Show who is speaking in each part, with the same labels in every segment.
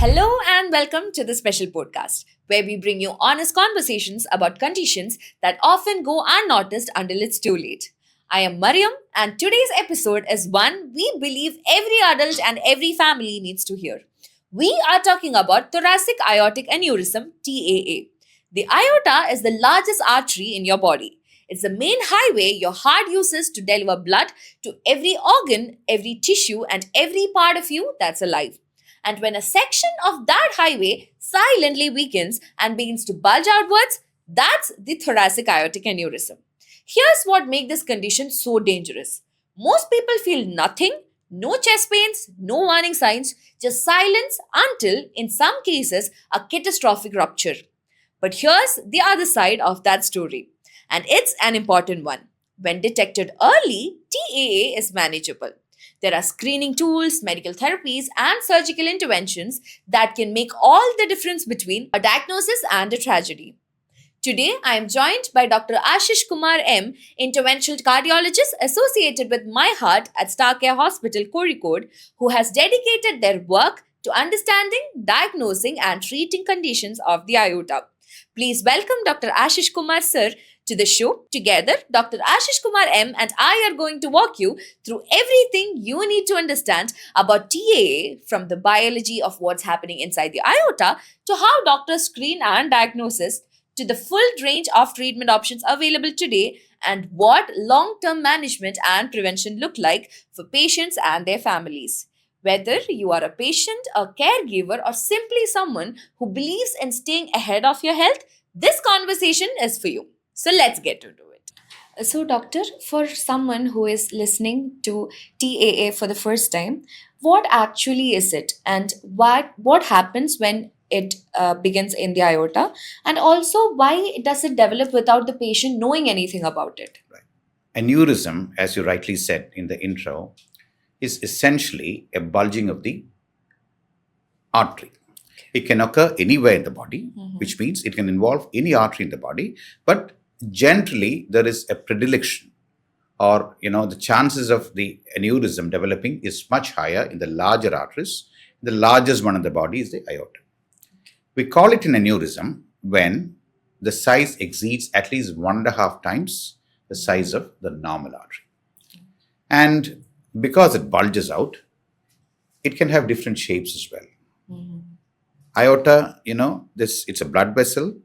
Speaker 1: Hello and welcome to the special podcast where we bring you honest conversations about conditions that often go unnoticed until it's too late. I am Mariam and today's episode is one we believe every adult and every family needs to hear. We are talking about thoracic aortic aneurysm TAA. The aorta is the largest artery in your body. It's the main highway your heart uses to deliver blood to every organ, every tissue, and every part of you that's alive. And when a section of that highway silently weakens and begins to bulge outwards, that's the thoracic aortic aneurysm. Here's what makes this condition so dangerous. Most people feel nothing, no chest pains, no warning signs, just silence until, in some cases, a catastrophic rupture. But here's the other side of that story, and it's an important one. When detected early, TAA is manageable. There are screening tools, medical therapies, and surgical interventions that can make all the difference between a diagnosis and a tragedy. Today, I am joined by Dr. Asish Kumar M, Interventional Cardiologist associated with My Heart at Starcare Hospital, Kozhikode, who has dedicated their work to understanding, diagnosing, and treating conditions of the aorta. Please welcome Dr. Asish Kumar sir to the show. Together, Dr. Asish Kumar M and I are going to walk you through everything you need to understand about TAA, from the biology of what's happening inside the aorta to how doctors screen and diagnose it, to the full range of treatment options available today and what long-term management and prevention look like for patients and their families. Whether you are a patient, a caregiver, or simply someone who believes in staying ahead of your health, this conversation is for you. So let's get into it. So, doctor, for someone who is listening to TAA for the first time, what actually is it, and what happens when it begins in the aorta, and also why does it develop without the patient knowing anything about it?
Speaker 2: Right. Aneurysm, as you rightly said in the intro, is essentially a bulging of the artery. It can occur anywhere in the body, which means it can involve any artery in the body, but generally there is a predilection, or the chances of the aneurysm developing is much higher in the larger arteries. The largest one in the body is the aorta. We call it an aneurysm when the size exceeds at least 1.5 times the size of the normal artery. And because it bulges out, it can have different shapes as well. Aorta, it's a blood vessel.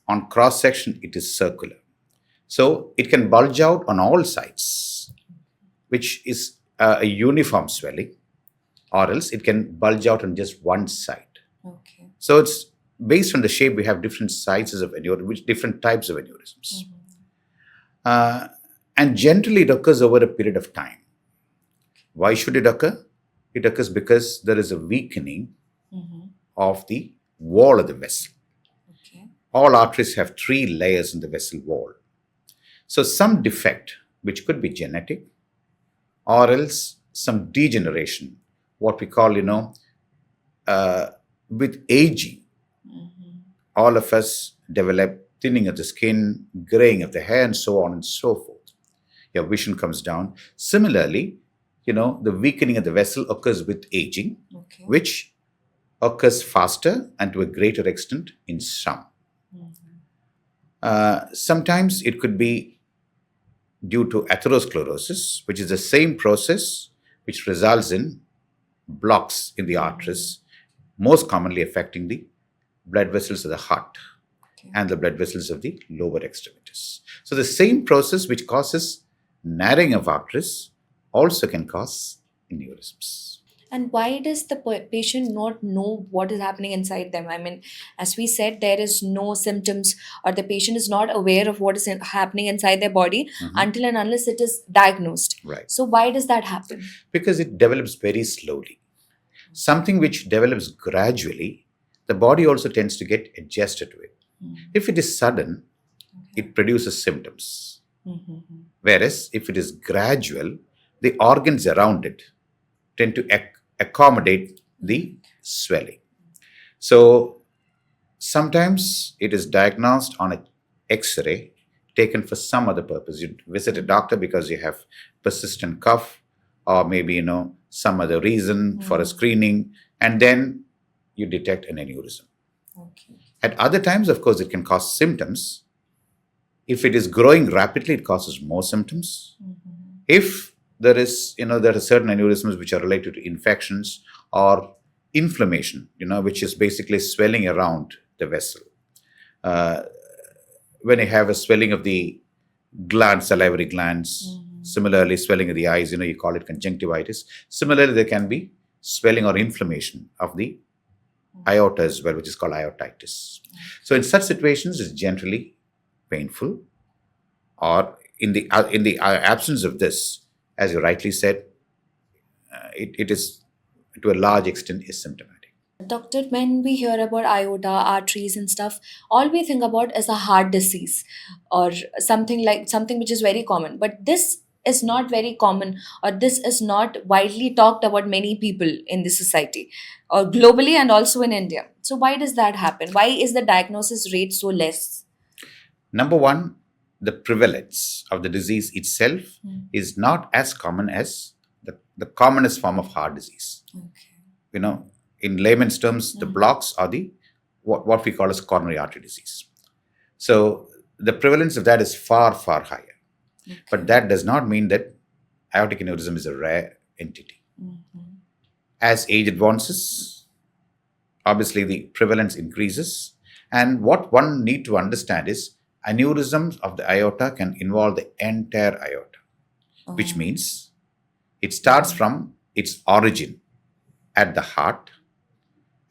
Speaker 2: On cross section, it is circular. So it can bulge out on all sides, which is a uniform swelling, or else it can bulge out on just one side.
Speaker 1: Okay.
Speaker 2: So it's based on the shape. We have different sizes of aneurysms, different types of aneurysms. And generally it occurs over a period of time. Why should it occur? It occurs because there is a weakening of the wall of the vessel.
Speaker 1: Okay.
Speaker 2: All arteries have 3 layers in the vessel wall. So some defect, which could be genetic, or else some degeneration, what we call, with aging, all of us develop thinning of the skin, graying of the hair, and so on and so forth. Your vision comes down. Similarly, the weakening of the vessel occurs with aging, which occurs faster and to a greater extent in some. Sometimes it could be due to atherosclerosis, which is the same process which results in blocks in the arteries, most commonly affecting the blood vessels of the heart and the blood vessels of the lower extremities. So the same process which causes narrowing of arteries also can cause aneurysms.
Speaker 1: And why does the patient not know what is happening inside them? I mean, as we said, there is no symptoms, or the patient is not aware of what is happening inside their body until and unless it is diagnosed.
Speaker 2: Right.
Speaker 1: So why does that happen?
Speaker 2: Because it develops very slowly. Something which develops gradually, the body also tends to get adjusted to it. If it is sudden, it produces symptoms. Whereas if it is gradual, the organs around it tend to accommodate the swelling. So sometimes it is diagnosed on an X-ray taken for some other purpose. You visit a doctor because you have persistent cough, or maybe some other reason for a screening, and then you detect an aneurysm.
Speaker 1: Okay.
Speaker 2: At other times, of course, it can cause symptoms. If it is growing rapidly, it causes more symptoms. If there are certain aneurysms which are related to infections or inflammation, which is basically swelling around the vessel. When you have a swelling of the glands, salivary glands, similarly swelling of the eyes, you call it conjunctivitis. Similarly, there can be swelling or inflammation of the aorta as well, which is called aortitis. So in such situations, it's generally painful, or in the absence of this, as you rightly said, it is to a large extent asymptomatic.
Speaker 1: Doctor, when we hear about aorta, arteries, and stuff, all we think about is a heart disease or something which is very common. But this is not very common, or this is not widely talked about many people in the society, or globally and also in India. So why does that happen? Why is the diagnosis rate so less?
Speaker 2: Number one, the prevalence of the disease itself is not as common as the commonest form of heart disease.
Speaker 1: Okay.
Speaker 2: In layman's terms, the blocks are the what we call as coronary artery disease. So the prevalence of that is far, far higher.
Speaker 1: Okay.
Speaker 2: But that does not mean that aortic aneurysm is a rare entity. As age advances, obviously the prevalence increases. And what one need to understand is aneurysms of the aorta can involve the entire aorta, which means it starts from its origin at the heart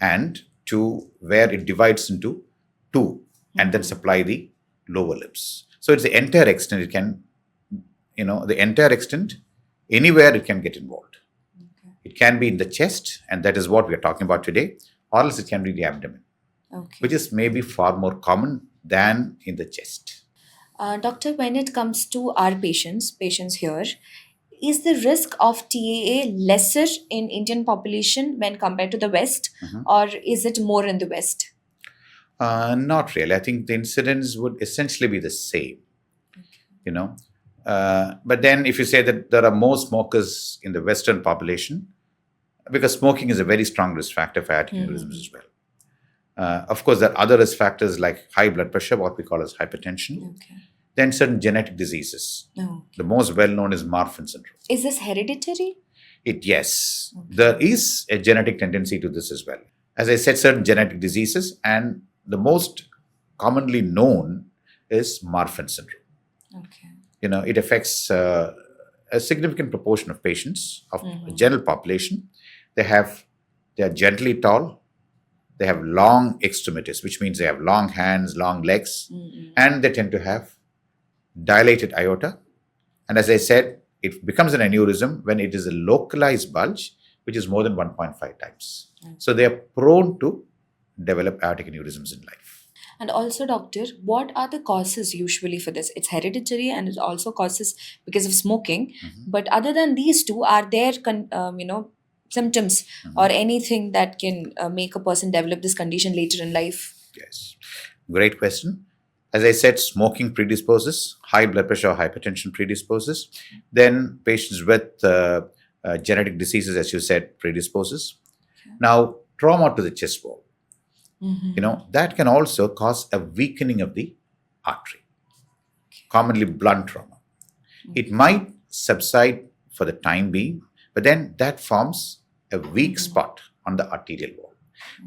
Speaker 2: and to where it divides into two and then supply the lower limbs. So it's the entire extent. It can, the entire extent, anywhere it can get involved.
Speaker 1: Okay.
Speaker 2: It can be in the chest, and that is what we are talking about today, or else it can be the abdomen, which is maybe far more common than in the chest.
Speaker 1: Doctor, when it comes to our patients here, is the risk of TAA lesser in Indian population when compared to the West, or is it more in the West?
Speaker 2: Not really. I think the incidence would essentially be the same. But then if you say that there are more smokers in the Western population, because smoking is a very strong risk factor for aortic aneurysms as well. Of course, there are other risk factors like high blood pressure, what we call as hypertension. Then certain genetic diseases. The most well-known is Marfan syndrome.
Speaker 1: Is this hereditary?
Speaker 2: Yes. There is a genetic tendency to this as well. As I said, certain genetic diseases, and the most commonly known is Marfan syndrome. It affects a significant proportion of patients of the general population. They are gently tall. They have long extremities, which means they have long hands, long legs, and they tend to have dilated aorta. And as I said, it becomes an aneurysm when it is a localized bulge, which is more than 1.5 times. So they are prone to develop aortic aneurysms in life.
Speaker 1: And also, doctor, what are the causes usually for this? It's hereditary and it also causes because of smoking. But other than these two, are there symptoms or anything that can make a person develop this condition later in life?
Speaker 2: Yes, great question. As I said, smoking predisposes, high blood pressure or hypertension predisposes. Then patients with genetic diseases, as you said, predisposes. Now, trauma to the chest wall. That can also cause a weakening of the artery, commonly blunt trauma. It might subside for the time being, but then that forms a weak spot on the arterial wall,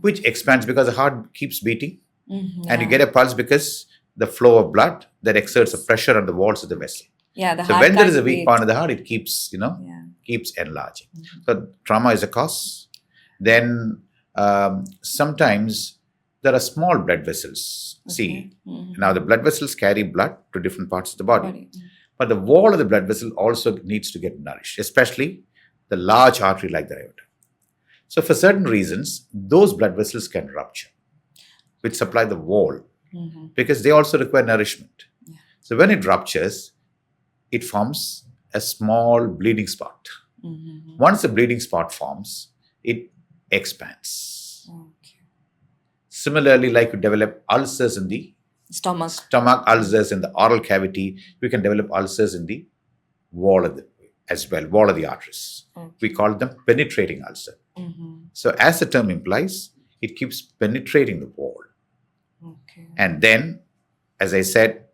Speaker 2: which expands because the heart keeps beating, and you get a pulse because the flow of blood that exerts a pressure on the walls of the vessel. So when there is a weak part of the heart, it keeps, keeps enlarging. So trauma is a cause. Then sometimes there are small blood vessels. See, now the blood vessels carry blood to different parts of the body. But the wall of the blood vessel also needs to get nourished, especially the large artery like the aorta. So for certain reasons, those blood vessels can rupture, which supply the wall, because they also require nourishment. So when it ruptures, it forms a small bleeding spot. Once the bleeding spot forms, it expands. Similarly, like you develop ulcers in the stomach ulcers in the oral cavity, we can develop ulcers in the wall of the arteries. We call them penetrating ulcer. So as the term implies, it keeps penetrating the wall.
Speaker 1: Okay.
Speaker 2: And then, as I said,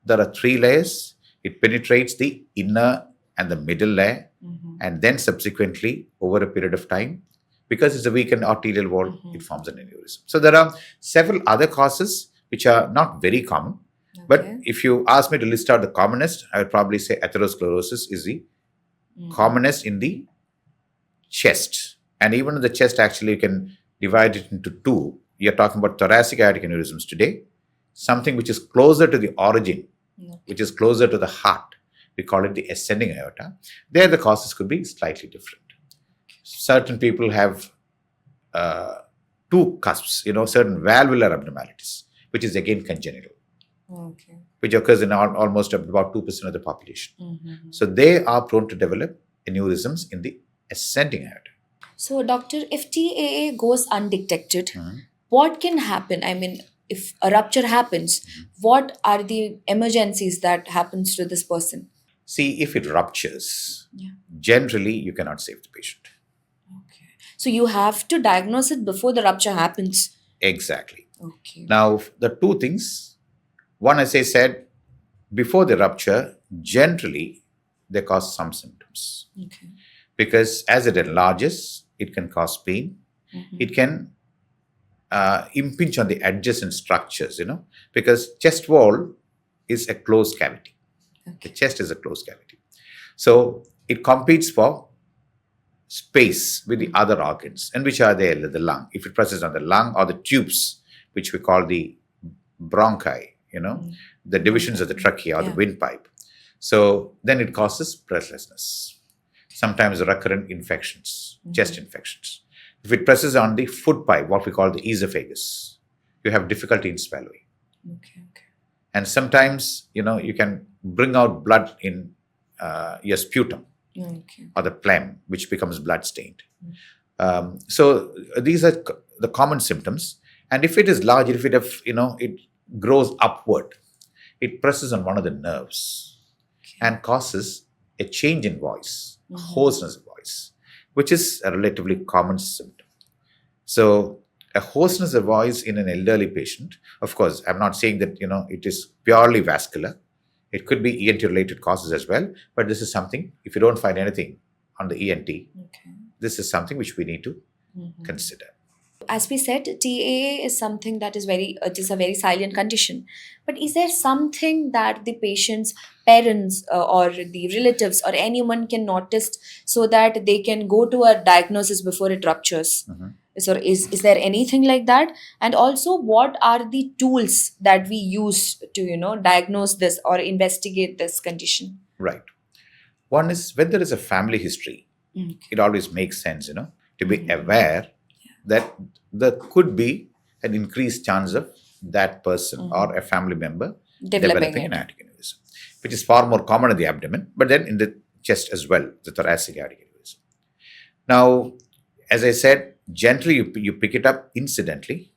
Speaker 2: there are 3 layers. It penetrates the inner and the middle layer, and then subsequently, over a period of time, because it's a weakened arterial wall, it forms an aneurysm. So there are several other causes which are not very common. But if you ask me to list out the commonest, I would probably say atherosclerosis is the commonest in the chest. And even in the chest, actually, you can divide it into 2. You're talking about thoracic aortic aneurysms today, something which is closer to the origin, which is closer to the heart. We call it the ascending aorta. There, the causes could be slightly different. Certain people have 2 cusps, certain valvular abnormalities, which is again congenital, which occurs in almost about 2% of the population. So they are prone to develop aneurysms in the ascending aorta.
Speaker 1: So, doctor, if TAA goes undetected, what can happen? I mean, if a rupture happens, what are the emergencies that happens to this person?
Speaker 2: See, if it ruptures, generally you cannot save the patient.
Speaker 1: Okay. So you have to diagnose it before the rupture happens.
Speaker 2: Exactly.
Speaker 1: Okay.
Speaker 2: Now, the 2 things. One, as I said, before the rupture, generally they cause some symptoms.
Speaker 1: Okay.
Speaker 2: Because as it enlarges, it can cause pain. It can impinge on the adjacent structures, because chest wall is a closed cavity. The chest is a closed cavity. So it competes for space with the other organs, and which are there, the lung. If it presses on the lung or the tubes, which we call the bronchi, the divisions of the trachea or the windpipe. So then it causes breathlessness. Sometimes recurrent infections, chest infections. If it presses on the food pipe, what we call the esophagus, you have difficulty in swallowing.
Speaker 1: Okay.
Speaker 2: And sometimes, you can bring out blood in your sputum or the phlegm, which becomes blood stained. So these are the common symptoms. And if it is large, if it grows upward, it presses on one of the nerves and causes a change in voice, hoarseness of voice, which is a relatively common symptom. So a hoarseness of voice in an elderly patient, of course, I'm not saying that, it is purely vascular. It could be ENT-related causes as well. But this is something, if you don't find anything on the ENT, this is something which we need to consider.
Speaker 1: As we said, TAA is something that is it is a very silent condition. But is there something that the patient's parents or the relatives or anyone can notice so that they can go to a diagnosis before it ruptures? So is there anything like that? And also, what are the tools that we use to, diagnose this or investigate this condition?
Speaker 2: Right. One is when there is a family history, it always makes sense, to be aware that there could be an increased chance of that person or a family member developing an aortic aneurysm, which is far more common in the abdomen, but then in the chest as well, the thoracic aortic aneurysm. Now, as I said, generally you pick it up incidentally,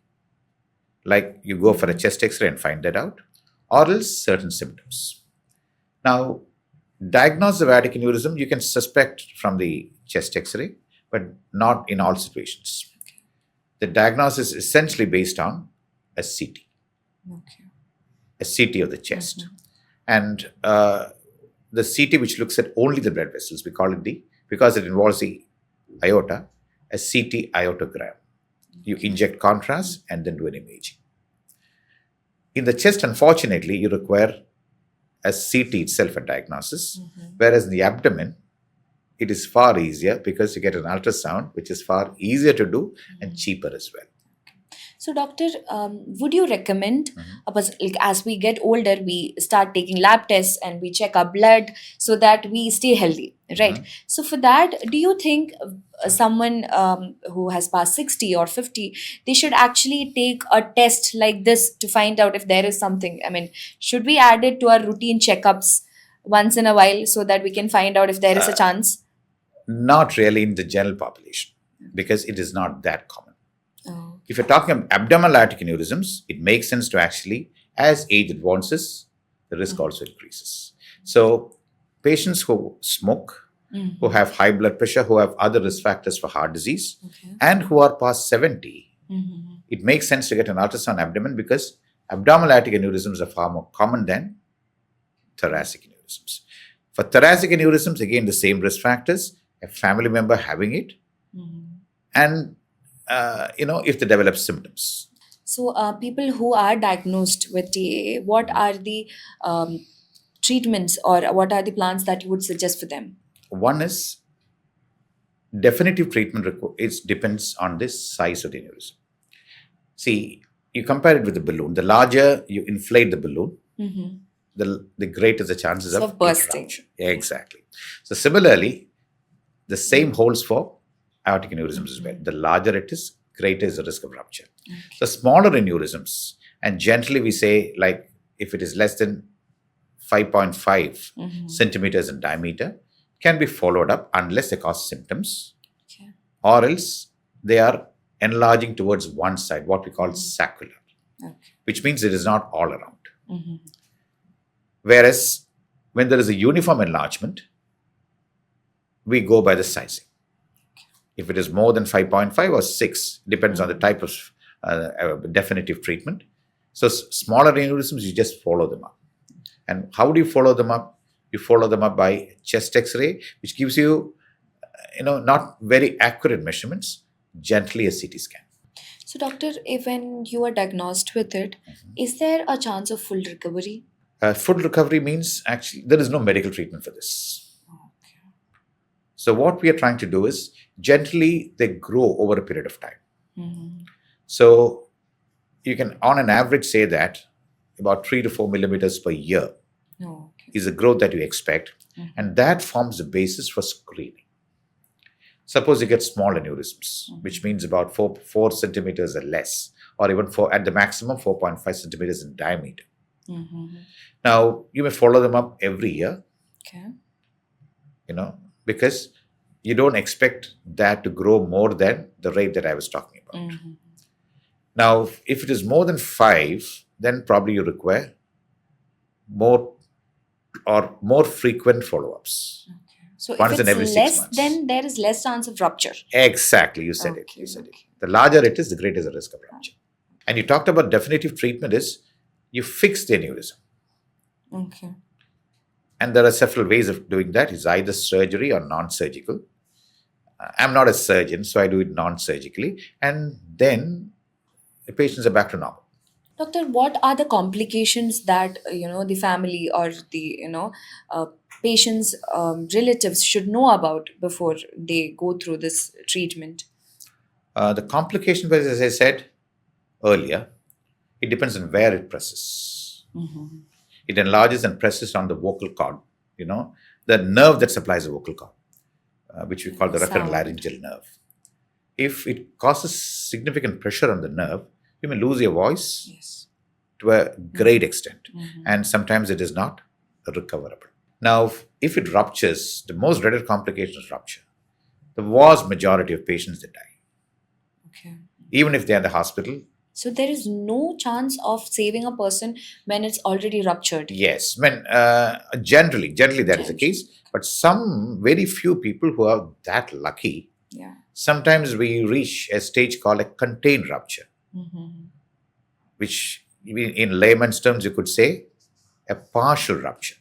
Speaker 2: like you go for a chest x-ray and find that out, or else certain symptoms. Now, diagnosis of aortic aneurysm, you can suspect from the chest x-ray, but not in all situations. The diagnosis is essentially based on a CT, a CT of the chest. And the CT, which looks at only the blood vessels, we call it because it involves the aorta, a CT aortogram. You inject contrast and then do an imaging. In the chest, unfortunately, you require a CT itself a diagnosis, whereas in the abdomen, it is far easier because you get an ultrasound, which is far easier to do and cheaper as well.
Speaker 1: So, doctor, would you recommend, as we get older, we start taking lab tests and we check our blood so that we stay healthy, right? So, for that, do you think someone who has passed 60 or 50, they should actually take a test like this to find out if there is something? I mean, should we add it to our routine checkups once in a while so that we can find out if there is a chance?
Speaker 2: Not really in the general population, because it is not that common. If you're talking about abdominal aortic aneurysms, it makes sense to actually, as age advances, the risk also increases. So patients who smoke, who have high blood pressure, who have other risk factors for heart disease, and who are past 70, It makes sense to get an ultrasound abdomen because abdominal aortic aneurysms are far more common than thoracic aneurysms. For thoracic aneurysms, again, the same risk factors, a family member having it, and if they develop symptoms.
Speaker 1: So, people who are diagnosed with TAA, what are the treatments or what are the plans that you would suggest for them?
Speaker 2: One is definitive treatment. It depends on the size of the aneurysm. See, you compare it with the balloon. The larger you inflate the balloon, the greater the chances of
Speaker 1: bursting.
Speaker 2: Rupture. Exactly. So similarly, the same holds for aortic aneurysms as well. The larger it is, greater is the risk of rupture. So smaller aneurysms, and generally we say, like, if it is less than 5.5 centimeters in diameter, can be followed up unless they cause symptoms, or else they are enlarging towards one side, what we call saccular, which means it is not all around. Whereas when there is a uniform enlargement, we go by the sizing. If it is more than 5.5 or 6, depends on the type of definitive treatment. So smaller aneurysms, you just follow them up. And how do you follow them up? You follow them up by chest X-ray, which gives you, not very accurate measurements, gently a CT scan.
Speaker 1: So, doctor, if when you are diagnosed with it, is there a chance of full recovery?
Speaker 2: Full recovery means actually there is no medical treatment for this. So what we are trying to do is gently they grow over a period of time. So you can on an average say that about 3 to 4 millimeters per year is the growth that you expect, and that forms the basis for screening. Suppose you get small aneurysms, which means about 4 centimeters or less, or even at the maximum 4.5 centimeters in diameter. Now, you may follow them up every year, because you don't expect that to grow more than the rate that I was talking about. Now, if it is more than 5, then probably you require more frequent follow-ups.
Speaker 1: So
Speaker 2: Once
Speaker 1: if
Speaker 2: in every
Speaker 1: it's
Speaker 2: 6
Speaker 1: less,
Speaker 2: months.
Speaker 1: then there is less chance of rupture.
Speaker 2: Exactly, you said it. The larger it is, the greater is the risk of rupture. And you talked about definitive treatment is you fix the aneurysm. And there are several ways of doing that. It's either surgery or non-surgical. I'm not a surgeon, so I do it non-surgically. And then the patients are back to normal.
Speaker 1: Doctor, what are the complications that the family or the patient's relatives should know about before they go through this treatment?
Speaker 2: The complication, as I said earlier, it depends on where it presses. It enlarges and presses on the vocal cord, the nerve that supplies the vocal cord, which we call the referent-laryngeal nerve. If it causes significant pressure on the nerve, you may lose your voice to a great extent, and sometimes it is not recoverable. Now, if it ruptures, the most dreaded complication is rupture. The vast majority of patients, they die. Even if they are in the hospital.
Speaker 1: So there is no chance of saving a person when it's already ruptured?
Speaker 2: Yes, generally that is the case. But some very few people who are that lucky, sometimes we reach a stage called a contained rupture, which in layman's terms you could say a partial rupture.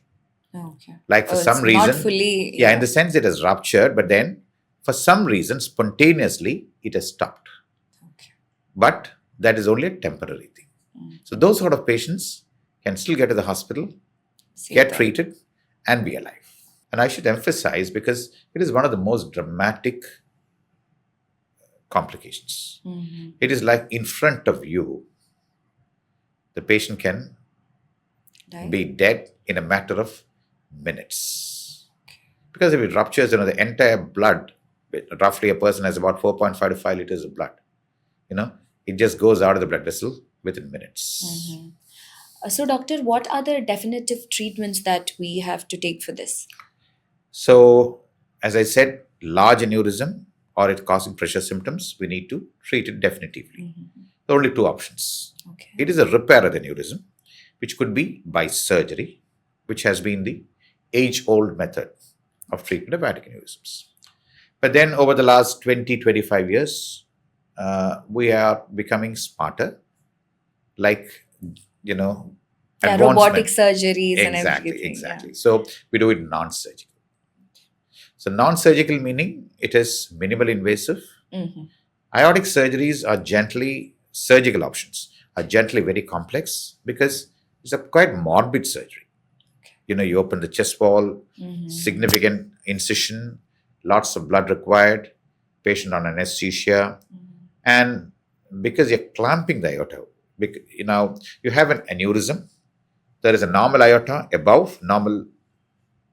Speaker 2: Like for some reason,
Speaker 1: not fully,
Speaker 2: in the sense it has ruptured, but then for some reason spontaneously it has stopped. But that is only a temporary thing. So those sort of patients can still get to the hospital, get treated, and be alive. And I should emphasize, because it is one of the most dramatic complications. It is like in front of you, the patient can be dead in a matter of minutes. Because if it ruptures, the entire blood, roughly a person has about 4.5 to 5 liters of blood, it just goes out of the blood vessel within minutes.
Speaker 1: So, doctor, what are the definitive treatments that we have to take for this?
Speaker 2: So, as I said, large aneurysm or it causing pressure symptoms, we need to treat it definitively. There are only 2 options. It is a repair of the aneurysm, which could be by surgery, which has been the age-old method of treatment of aortic aneurysms. But then over the last 20-25 years, we are becoming smarter, like, you know,
Speaker 1: Yeah, robotic
Speaker 2: advancement.
Speaker 1: surgeries and
Speaker 2: Exactly,
Speaker 1: everything. Yeah.
Speaker 2: exactly. So we do it non-surgical. So non-surgical meaning it is minimal invasive.
Speaker 1: Mm-hmm.
Speaker 2: Aortic surgeries are gently surgical options, are gently very complex because it's a quite morbid surgery. You open the chest wall,
Speaker 1: Mm-hmm.
Speaker 2: significant incision, lots of blood required, patient on anesthesia, and because you're clamping the aorta, you have an aneurysm. There is a normal aorta above, normal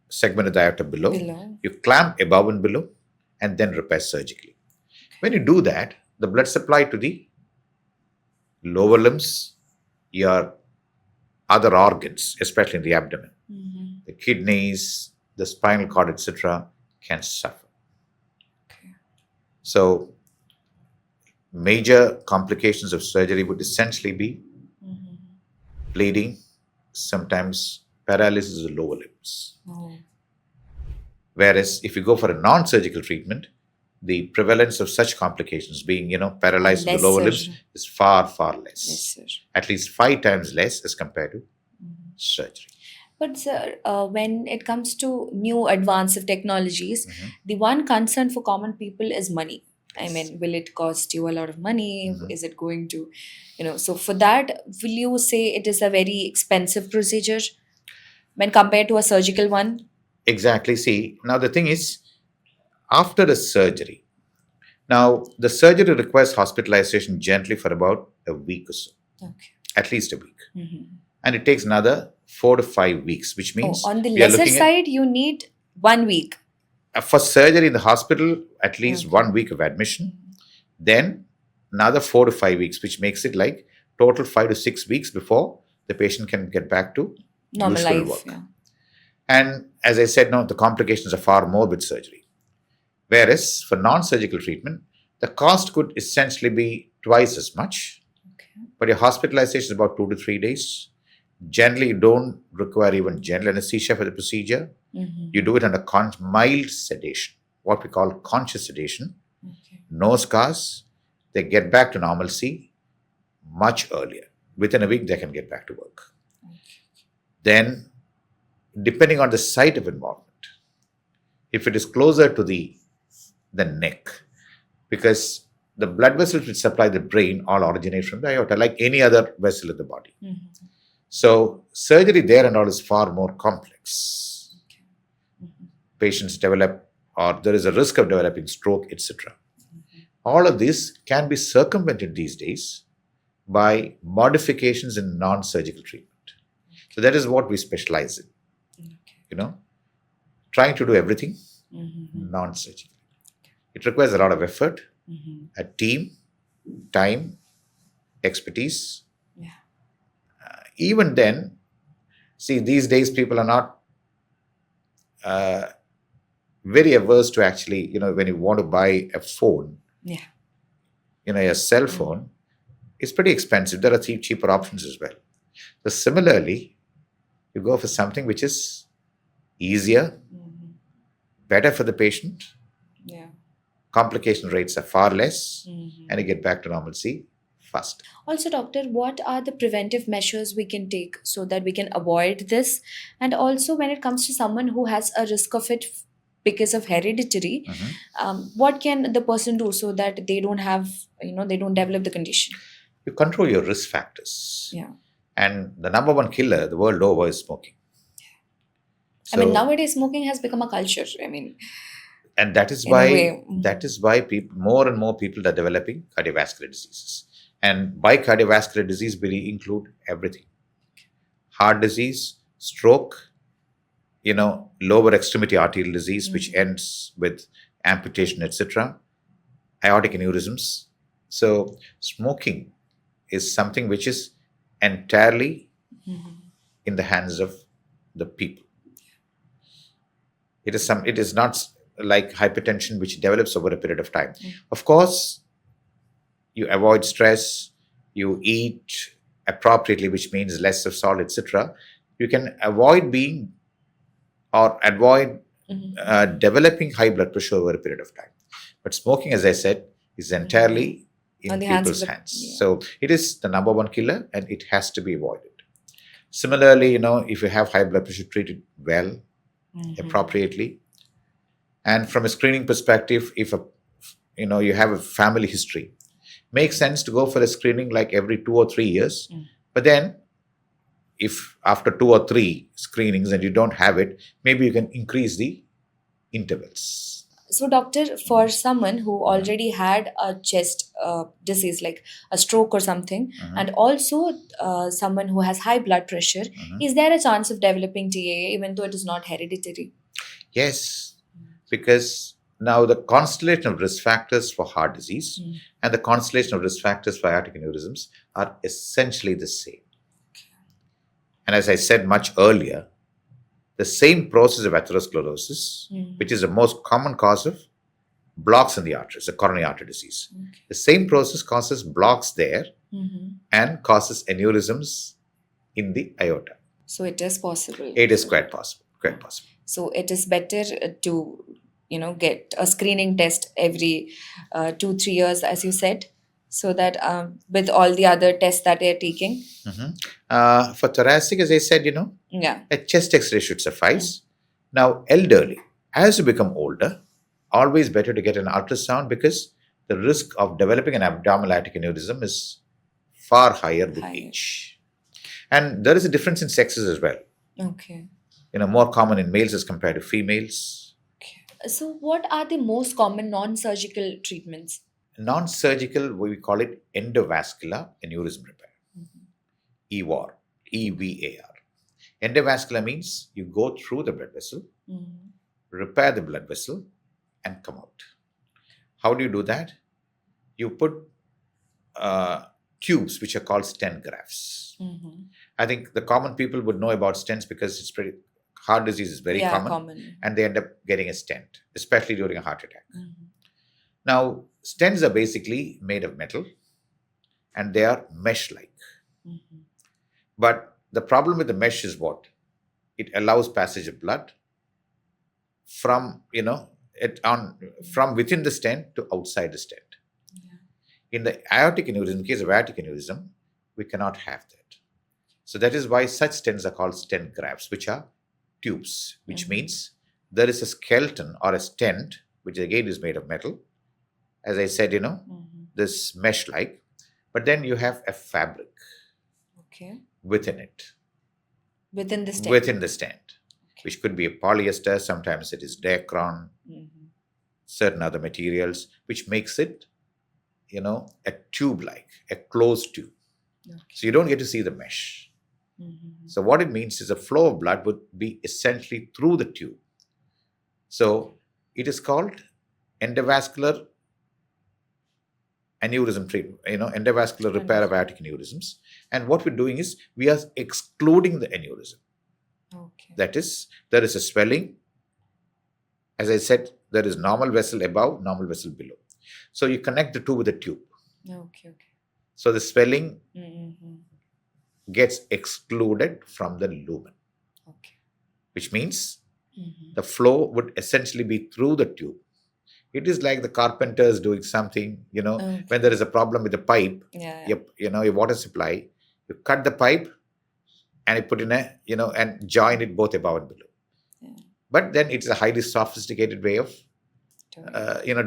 Speaker 2: segment of the aorta below.
Speaker 1: Below.
Speaker 2: You clamp above and below, and then repair surgically. When you do that, the blood supply to the lower limbs, your other organs, especially in the abdomen,
Speaker 1: Mm-hmm.
Speaker 2: the kidneys, the spinal cord, etc., can suffer.
Speaker 1: Okay.
Speaker 2: So, major complications of surgery would essentially be
Speaker 1: Mm-hmm.
Speaker 2: bleeding, sometimes paralysis of the lower limbs.
Speaker 1: Oh.
Speaker 2: Whereas if you go for a non-surgical treatment, the prevalence of such complications, being paralyzed of the lower limbs,
Speaker 1: Lesser.
Speaker 2: is far, far less.
Speaker 1: Lesser.
Speaker 2: At least 5 times less as compared to
Speaker 1: Mhm.
Speaker 2: surgery.
Speaker 1: But sir, when it comes to new advanced technologies,
Speaker 2: Mhm.
Speaker 1: the one concern for common people is money. I
Speaker 2: Yes.
Speaker 1: mean, will it cost you a lot of money?
Speaker 2: Mhm.
Speaker 1: Is it going to, so for that, will you say it is a very expensive procedure when compared to a surgical one?
Speaker 2: Exactly. See, now the thing is, after the surgery, now the surgery requires hospitalization gently for about a week or so,
Speaker 1: Okay.
Speaker 2: at least a week.
Speaker 1: Mm-hmm.
Speaker 2: And it takes another 4 to 5 weeks, which
Speaker 1: Oh,
Speaker 2: means
Speaker 1: on the
Speaker 2: we are
Speaker 1: lesser
Speaker 2: looking at,
Speaker 1: side, you need 1 week.
Speaker 2: for surgery in the hospital, at least
Speaker 1: Okay.
Speaker 2: 1 week of admission, then another 4 to 5 weeks, which makes it like total 5 to 6 weeks before the patient can get back to
Speaker 1: Normal
Speaker 2: useful
Speaker 1: life.
Speaker 2: work.
Speaker 1: Yeah.
Speaker 2: And as I said, now the complications are far more with surgery. Whereas for non-surgical treatment, the cost could essentially be twice as much,
Speaker 1: Okay.
Speaker 2: but your hospitalization is about 2 to 3 days. Generally, you don't require even general anesthesia for the procedure.
Speaker 1: Mm-hmm.
Speaker 2: You do it under mild sedation, what we call conscious sedation.
Speaker 1: Okay.
Speaker 2: No scars. They get back to normalcy much earlier. Within a week, they can get back to work.
Speaker 1: Okay.
Speaker 2: Then, depending on the site of involvement, if it is closer to the neck, because the blood vessels which supply the brain all originate from the aorta, like any other vessel in the body.
Speaker 1: Mm-hmm.
Speaker 2: So, surgery there and all is far more complex.
Speaker 1: Okay. Mm-hmm.
Speaker 2: Patients develop, or there is a risk of developing stroke, etc. All of this can be circumvented these days by modifications in non-surgical treatment. So that is what we specialize in,
Speaker 1: Okay.
Speaker 2: trying to do everything
Speaker 1: Mm-hmm.
Speaker 2: non-surgical. It requires a lot of effort,
Speaker 1: Mm-hmm.
Speaker 2: a team, time, expertise.
Speaker 1: Yeah.
Speaker 2: Even then, see, these days people are not uh, very averse to actually, when you want to buy a phone,
Speaker 1: Yeah.
Speaker 2: a cell phone, it's pretty expensive. There are cheaper options as well. So similarly, you go for something which is easier,
Speaker 1: Mm-hmm.
Speaker 2: better for the patient,
Speaker 1: Yeah.
Speaker 2: complication rates are far less,
Speaker 1: Mm-hmm.
Speaker 2: and you get back to normalcy fast.
Speaker 1: Also, doctor, what are the preventive measures we can take so that we can avoid this? And also, when it comes to someone who has a risk of it because of hereditary,
Speaker 2: Mhm.
Speaker 1: what can the person do so that they don't have, they don't develop the condition?
Speaker 2: You control your risk factors.
Speaker 1: Yeah.
Speaker 2: And the number one killer the world over is smoking.
Speaker 1: I mean,
Speaker 2: So,
Speaker 1: nowadays smoking has become a culture. I mean,
Speaker 2: and that is
Speaker 1: in a
Speaker 2: why
Speaker 1: way.
Speaker 2: people, more and more people are developing cardiovascular diseases. And by cardiovascular disease, we include everything: heart disease, stroke, lower extremity arterial disease, which ends with amputation, etc., aortic aneurysms. So, smoking is something which is entirely in the hands of the people. It is not like hypertension which develops over a period of time. Of course, you avoid stress, you eat appropriately, which means less of salt, etc. You can avoid being or avoid developing high blood pressure over a period of time. But smoking, as I said, is entirely in
Speaker 1: On the hands of
Speaker 2: people's
Speaker 1: the
Speaker 2: hands.
Speaker 1: yeah.
Speaker 2: So it is the number one killer and it has to be avoided. Similarly, if you have high blood pressure, treat it well, appropriately. And from a screening perspective, if you have a family history, makes sense to go for a screening like every 2 or 3 years. But then if after 2 or 3 screenings and you don't have it, maybe you can increase the intervals.
Speaker 1: So, doctor, for someone who already had a chest disease like a stroke or something, and also someone who has high blood pressure, is there a chance of developing TAA even though it is not hereditary?
Speaker 2: Yes, because now the constellation of risk factors for heart disease and the constellation of risk factors for aortic aneurysms are essentially the same. And as I said much earlier, the same process of atherosclerosis, which is the most common cause of blocks in the arteries, the coronary artery disease. The same process causes blocks there and causes aneurysms in the aorta.
Speaker 1: So it is possible.
Speaker 2: It is quite possible. Quite possible.
Speaker 1: So it is better to get a screening test every 2-3 years, as you said, so that with all the other tests that they are taking.
Speaker 2: For thoracic, as I said,
Speaker 1: Yeah.
Speaker 2: a chest X-ray should suffice. Now, elderly, as you become older, always better to get an ultrasound because the risk of developing an abdominal aortic aneurysm is far higher with age. And there is a difference in sexes as well.
Speaker 1: Okay.
Speaker 2: More common in males as compared to females.
Speaker 1: Okay. So what are the most common non-surgical treatments?
Speaker 2: Non-surgical, we call it endovascular aneurysm repair. EVAR, EVAR. Endovascular means you go through the blood vessel, repair the blood vessel, and come out. How do you do that? You put tubes which are called stent grafts. I think the common people would know about stents because it's heart disease is very common, and they end up getting a stent, especially during a heart attack. Now, stents are basically made of metal and they are mesh-like. But the problem with the mesh is what? It allows passage of blood from from within the stent to outside the stent. In the aortic aneurysm, in case of aortic aneurysm, we cannot have that. So that is why such stents are called stent grafts, which are tubes, which means there is a skeleton or a stent, which again is made of metal. As I said, this mesh-like, but then you have a fabric within it.
Speaker 1: Within the stent?
Speaker 2: Within the stent, which could be a polyester, sometimes it is Dacron, certain other materials, which makes it, a tube-like, a closed tube. So you don't get to see the mesh. So what it means is the flow of blood would be essentially through the tube. So it is called endovascular aneurysm treatment, endovascular repair of aortic aneurysms. And what we're doing is we are excluding the aneurysm. That is, there is a swelling. As I said, there is normal vessel above, normal vessel below. So you connect the two with a tube. So the swelling gets excluded from the lumen, which means the flow would essentially be through the tube. It is like the carpenters doing something, when there is a problem with the pipe, your water supply, you cut the pipe and you put in and join it both above and below. But then it's a highly sophisticated way of,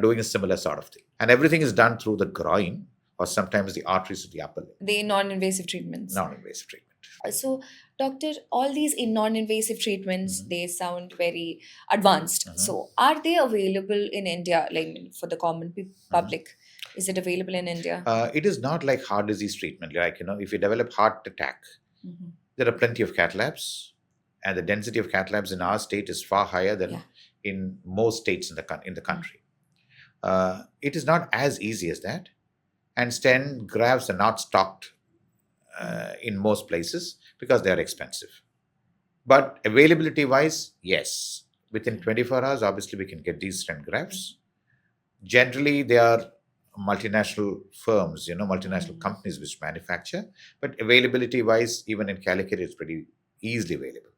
Speaker 2: doing a similar sort of thing. And everything is done through the groin or sometimes the arteries of the upper limb.
Speaker 1: The non-invasive treatments.
Speaker 2: Non-invasive treatment.
Speaker 1: So, doctor, all these non-invasive treatments, they sound very advanced. So, are they available in India, like for the common public? Is it available in India?
Speaker 2: It is not like heart disease treatment. Like, if you develop heart attack, there are plenty of cath labs, and the density of cath labs in our state is far higher than in most states in the country. It is not as easy as that, and stent grafts are not stocked in most places because they are expensive. But availability wise, yes, within 24 hours, obviously we can get these stent grafts. Generally, they are multinational firms, multinational companies which manufacture, but availability wise, even in Calicut, it's pretty easily available.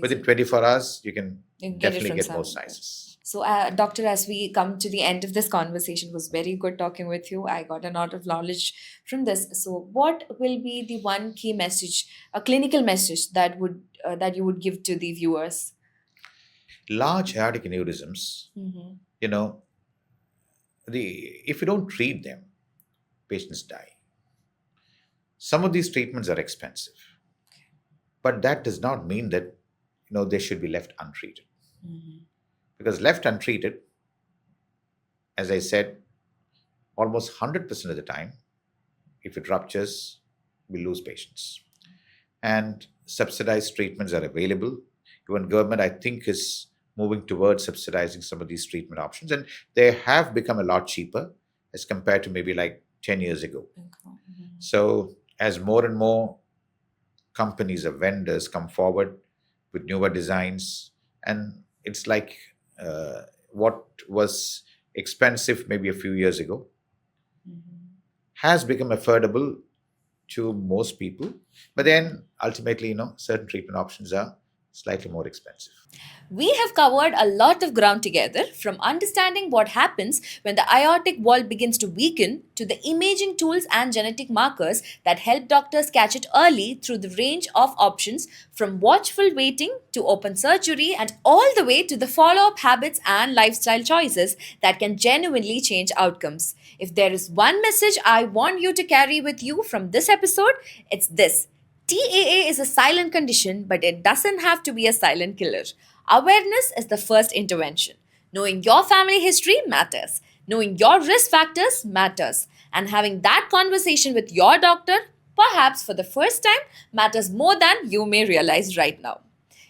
Speaker 2: Within 24 hours, you can definitely get most sizes.
Speaker 1: So, Doctor, as we come to the end of this conversation, it was very good talking with you. I got a lot of knowledge from this. So, what will be the one key message, a clinical message that you would give to the viewers?
Speaker 2: Large aortic aneurysms,
Speaker 1: Mm-hmm.
Speaker 2: you know, if you don't treat them, patients die. Some of these treatments are expensive, but that does not mean that they should be left untreated.
Speaker 1: Mm-hmm.
Speaker 2: Because left untreated, as I said, almost 100% of the time, if it ruptures, we lose patients. And subsidized treatments are available. Even government, I think, is moving towards subsidizing some of these treatment options, and they have become a lot cheaper as compared to maybe like 10 years ago.
Speaker 1: Mm-hmm.
Speaker 2: So as more and more companies or vendors come forward with newer designs, and it's like what was expensive maybe a few years ago
Speaker 1: Mm-hmm.
Speaker 2: has become affordable to most people. But then ultimately, certain treatment options are slightly more expensive.
Speaker 1: We have covered a lot of ground together, from understanding what happens when the aortic wall begins to weaken to the imaging tools and genetic markers that help doctors catch it early, through the range of options from watchful waiting to open surgery, and all the way to the follow up habits and lifestyle choices that can genuinely change outcomes. If there is one message I want you to carry with you from this episode, it's this: TAA is a silent condition, but it doesn't have to be a silent killer. Awareness is the first intervention. Knowing your family history matters. Knowing your risk factors matters. And having that conversation with your doctor, perhaps for the first time, matters more than you may realize right now.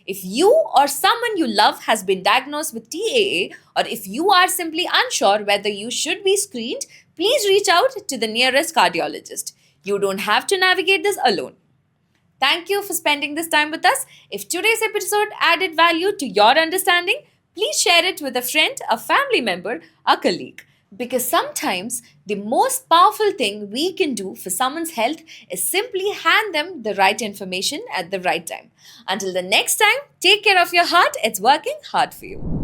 Speaker 1: If you or someone you love has been diagnosed with TAA, or if you are simply unsure whether you should be screened, please reach out to the nearest cardiologist. You don't have to navigate this alone. Thank you for spending this time with us. If today's episode added value to your understanding, please share it with a friend, a family member, a colleague. Because sometimes the most powerful thing we can do for someone's health is simply hand them the right information at the right time. Until the next time, take care of your heart. It's working hard for you.